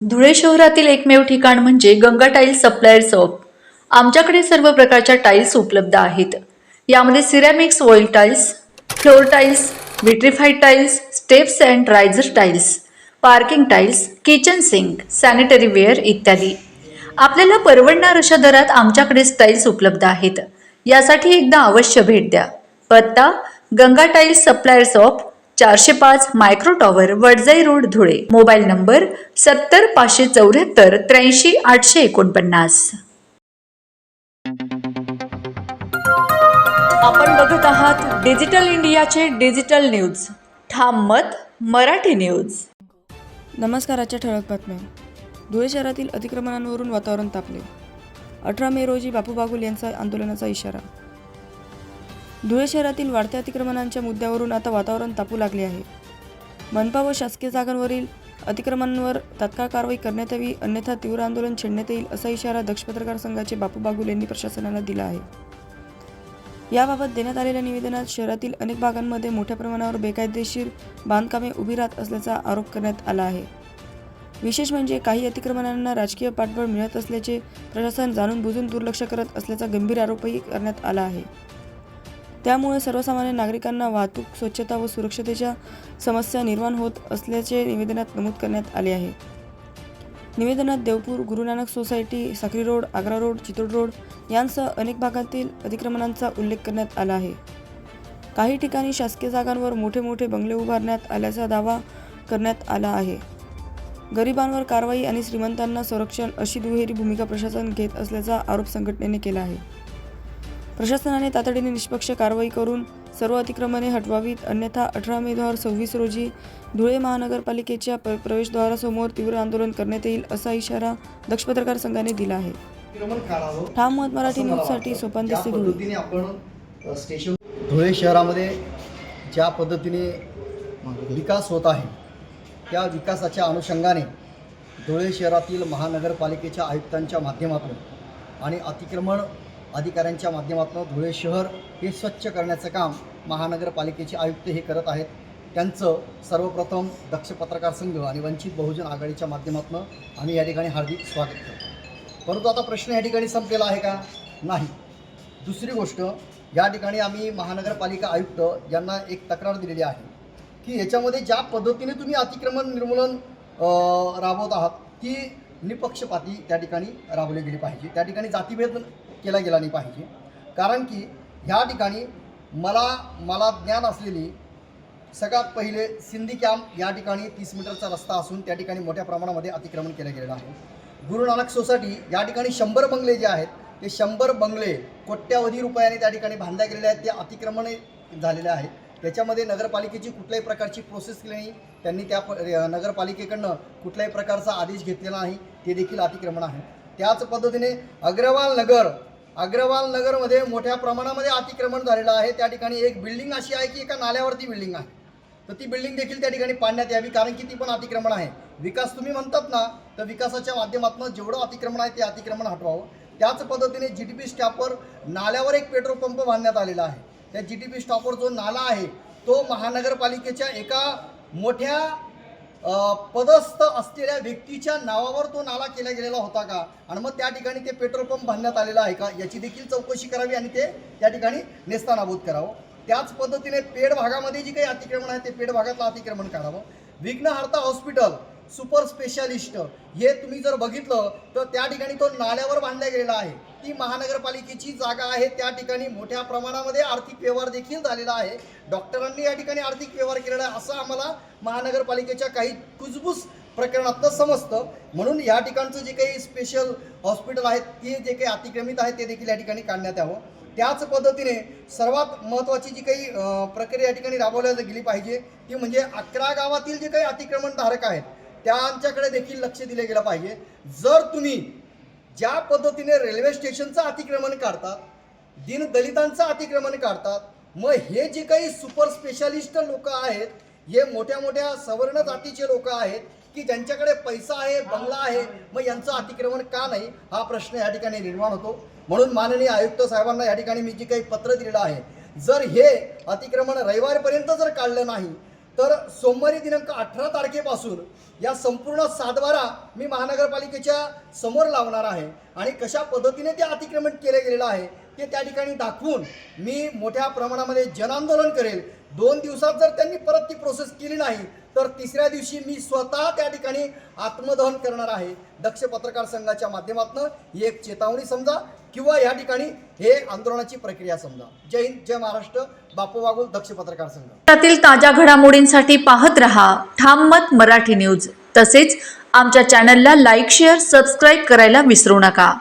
धुळे शहरातील एकमेव ठिकाण म्हणजे गंगा टाईल्स सप्लायर शॉप. आमच्याकडे सर्व प्रकारच्या टाईल्स उपलब्ध आहेत. यामध्ये ceramics wall tiles, floor tiles, vitrified tiles, steps and riser tiles, parking tiles, kitchen sink, sanitary ware इत्यादी. आपल्याला परवडणार अशा दरात आमच्याकडे टाईल्स उपलब्ध आहेत. यासाठी एकदा अवश्य भेट द्या. पत्ता Ganga tiles supplier shop, 405 micro tower, Wadjai road, Dhule. Mobile number 70 574 83 849. आपण बघत आहात डिजिटल इंडियाचे डिजिटल न्यूज. ठाम मत मराठी न्यूज. नमस्काराच्या ठळक बातम्या. धुळे शहरातील अतिक्रमणांवरून वातावरण तापले. 18 मे रोजी बापू बागुल यांचा आंदोलनाचा इशारा. धुळे शहरातील वाढत्या अतिक्रमणांच्या मुद्द्यावरून आता वातावरण तापू लागले आहे. मनपा व शासकीय जागांवरील अतिक्रमणांवर तात्काळ कारवाई करण्यात यावी, अन्यथा तीव्र आंदोलन छेडण्यात येईल, असा इशारा दक्ष पत्रकार संघाचे बापू बागुल यांनी प्रशासनाला दिला आहे. याबाबत देण्यात आलेल्या निवेदनात शहरातील अनेक भागांमध्ये मोठ्या प्रमाणावर बेकायदेशीर बांधकामे उभी राहत असल्याचा आरोप करण्यात आला आहे. विशेष म्हणजे काही अतिक्रमणांना राजकीय पाठबळ मिळत असल्याचे प्रशासन जाणून बुजून दुर्लक्ष करत असल्याचा गंभीर आरोपही करण्यात आला आहे. त्यामुळे सर्वसामान्य नागरिकांना वाहतूक, स्वच्छता व सुरक्षतेच्या समस्या निर्माण होत असल्याचे निवेदनात नमूद करण्यात आले आहे. निवेदनात Devpur, Guru Nanak society, Sakri road, Agra road, Chitod road यांसह अनेक भागातील अतिक्रमणांचा उल्लेख करण्यात आला आहे. काही ठिकाणी शासकीय जागांवर मोठे मोठे बंगले उभारण्यात आल्याचा दावा करण्यात आला आहे. गरिबांवर कारवाई आणि श्रीमंतांना संरक्षण अशी दुहेरी भूमिका प्रशासन घेत असल्याचा आरोप संघटनेने केला आहे. प्रशासनाने तातडीने निष्पक्ष कारवाई करून सर्व अतिक्रमणे हटवावीत, अन्यथा 18 मे 2026 रोजी धुळे महानगरपालिकेच्या प्रवेशद्वारासमोर तीव्र आंदोलन करण्यात येईल, असा इशारा दक्ष पत्रकार संघाने दिला आहे. ठाम मत मराठी न्यूजसाठी सोपान देशे, धुळे. धुळे शहरामध्ये ज्या पद्धतीने विकास होत आहे त्या विकासाच्या अनुषंगाने धुळे शहरातील महानगरपालिकेच्या आयुक्तांच्या माध्यमातून आणि अतिक्रमण अधिकाऱ्यांच्या माध्यमातून धुळे शहर हे स्वच्छ करण्याचं काम महानगरपालिकेचे आयुक्त हे करत आहेत. त्यांचं सर्वप्रथम दक्ष पत्रकार संघ आणि वंचित बहुजन आघाडीच्या माध्यमातून आम्ही या ठिकाणी हार्दिक स्वागत करतो. परंतु आता प्रश्न या ठिकाणी संपलेला आहे का? नाही. दुसरी गोष्ट, या ठिकाणी आम्ही महानगरपालिका आयुक्त यांना एक तक्रार दिलेली आहे की याच्यामध्ये ज्या पद्धतीने तुम्ही अतिक्रमण निर्मूलन राबवत आहात ती निपक्षपाती त्या ठिकाणी राबवली गेली पाहिजे. त्या ठिकाणी जातीभेद केला गेला नाही पाहिजे. कारण की ह्या ठिकाणी मला ज्ञान असलेली सगळ्यात पहिले सिंधी कॅम्प या ठिकाणी 30 मीटरचा रस्ता असून त्या ठिकाणी मोठ्या प्रमाणामध्ये अतिक्रमण केलं गेलेलं आहे. गुरुनानक सोसायटी या ठिकाणी 100 बंगले जे आहेत ते 100 बंगले कोट्यावधी रुपयाने त्या ठिकाणी बांधल्या गेलेले आहेत. ते अतिक्रमण झालेले आहेत. त्याच्यामध्ये नगरपालिकेची कुठल्याही प्रकारची प्रोसेस केली नाही. त्यांनी त्या नगरपालिकेकडनं कुठल्याही प्रकारचा आदेश घेतलेला नाही. ते देखील अतिक्रमण आहे. त्याच पद्धतीने अग्रवाल नगरमध्ये मोठ्या प्रमाणामध्ये अतिक्रमण झालेलं आहे. त्या ठिकाणी एक बिल्डिंग अशी आहे की एका नाल्यावरती बिल्डिंग आहे, तर ती बिल्डिंग देखील त्या ठिकाणी पाडण्यात यावी, कारण की ती पण अतिक्रमण आहे. विकास तुम्ही म्हणतात ना, तर विकासाच्या माध्यमातून जेवढं अतिक्रमण आहे ते अतिक्रमण हटवावं. त्याच पद्धतीने GTP स्टॉपवर नाल्यावर एक पेट्रोल पंप बांधण्यात आलेला आहे. त्या GTP स्टॉपवर जो नाला आहे तो महानगरपालिकेच्या एका मोठ्या पदस्थ असलेल्या व्यक्तीच्या नावावर तो नाला केला गेलेला होता का, आणि मग त्या ठिकाणी ते पेट्रोल पंप बांधण्यात आलेला आहे का, याची देखील चौकशी करावी आणि ते त्या ठिकाणी नेस्तानाबूत करावं. त्याच पद्धतीने पेड भागामध्ये जी काही अतिक्रमण आहे ते पेड भागातलं अतिक्रमण करावं. विघ्नहर्ता हॉस्पिटल, सुपर स्पेशालिस्ट हे तुम्ही जर बघितलं तर त्या ठिकाणी तो नाल्यावर बांधला गेलेला आहे. ती महानगरपालिकेची जागा आहे. त्या ठिकाणी मोठ्या प्रमाणामध्ये आर्थिक व्यवहार देखील झालेला आहे. डॉक्टरांनी या ठिकाणी आर्थिक व्यवहार केलेला आहे असं आम्हाला महानगरपालिकेच्या काही कुजबूज प्रकरणातनं समजतं. म्हणून या ठिकाणचं जे काही स्पेशल हॉस्पिटल आहेत ते जे काही अतिक्रमित आहे ते देखील या ठिकाणी काढण्यात यावं. त्याच पद्धतीने सर्वात महत्त्वाची जी काही प्रक्रिया या ठिकाणी राबवल्या गेली पाहिजे ती म्हणजे 11 गावातील जे काही अतिक्रमणधारक आहेत त्यांच्याकडे देखील लक्ष दिले गेलं पाहिजे. जर तुम्ही ज्या पद्धतीने रेल्वे स्टेशनचं अतिक्रमण काढतात, दीनदलितांचं अतिक्रमण काढतात, मग हे जे काही सुपर स्पेशालिस्ट लोक आहेत हे मोठ्या मोठ्या सवर्ण जातीचे लोक आहेत की ज्यांच्याकडे पैसा आहे, बंगला आहे, मग यांचं अतिक्रमण का नाही हा प्रश्न या ठिकाणी निर्माण होतो. म्हणून माननीय आयुक्त साहेबांना या ठिकाणी मी जे काही पत्र दिलेलं आहे, जर हे अतिक्रमण रविवारपर्यंत जर काढलं नाही तर सोमवारी दिनांक 18 तारखेपासून या संपूर्ण सातबारा मी महानगरपालिकेच्या समोर लावणार आहे आणि कशा पद्धतीने ते अतिक्रमण केले गेलेलं आहे ते त्या ठिकाणी दाखवून मी मोठ्या प्रमाणामध्ये जनआंदोलन करेल. 2 दिवसात जर त्यांनी परत ती प्रोसेस केली नाही तर तिसऱ्या दिवशी मी स्वतः त्या ठिकाणी आत्मदहन करणार आहे. दक्ष पत्रकार संघाच्या माध्यमातून ही एक चेतावणी समजा किंवा या ठिकाणी हे आंदोलनाची प्रक्रिया समजा. जय हिंद, जय महाराष्ट्र. बापू बागुल, दक्ष पत्रकार संघ. त्यातील ताज्या घडामोडींसाठी पाहत रहा ठाम मत मराठी न्यूज. तसेच आमच्या चॅनलला लाईक, शेअर, सबस्क्राईब करायला विसरू नका.